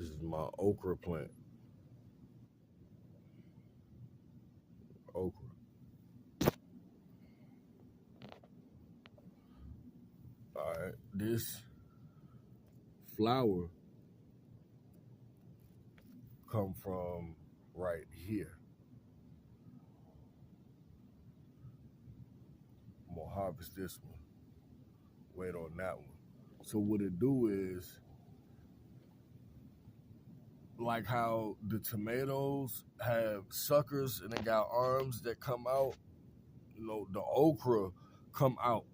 This is my okra plant. Okra. All right. This flower come from right here. I'm gonna harvest this one. Wait on that one. So what it do is like how the tomatoes have suckers and they got arms that come out. You know, the okra come out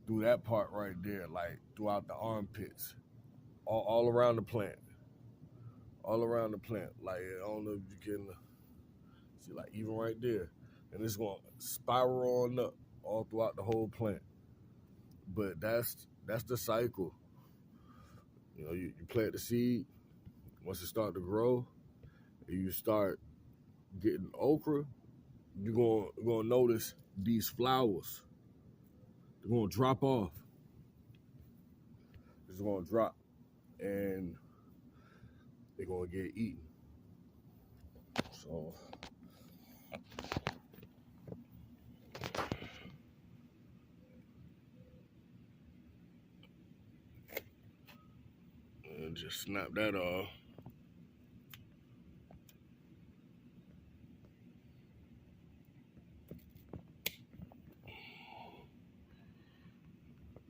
through that part right there, like throughout the armpits, all around the plant, all around the plant. Like I don't know if you can see, like even right there, and it's gonna spiral on up all throughout the whole plant. But that's the cycle. You know, you plant the seed. Once it start to grow, and you start getting okra, you're gonna notice these flowers. They're gonna drop off. It's gonna drop, and they're gonna get eaten. So and just snap that off.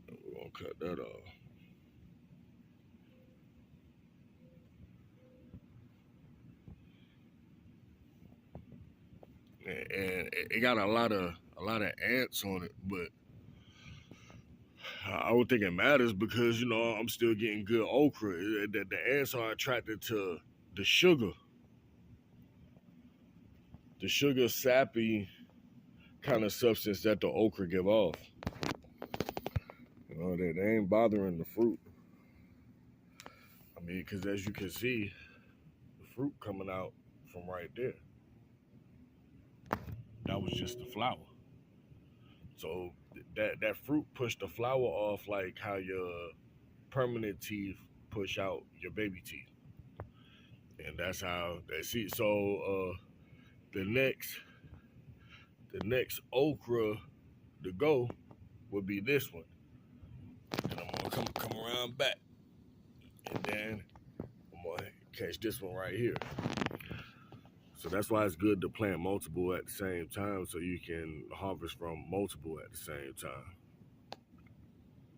We're gonna cut that off. And it got a lot of ants on it, but I don't think it matters because you know I'm still getting good okra. The ants are attracted to the sugar, sappy kind of substance that the okra give off. You know, they ain't bothering the fruit. I mean, because as you can see, the fruit coming out from right there. That was just the flower. So that fruit pushed the flower off like how your permanent teeth push out your baby teeth, and that's how they see. So the next okra to go would be this one, and I'm gonna come around back, and then I'm gonna catch this one right here. So that's why it's good to plant multiple at the same time, so you can harvest from multiple at the same time.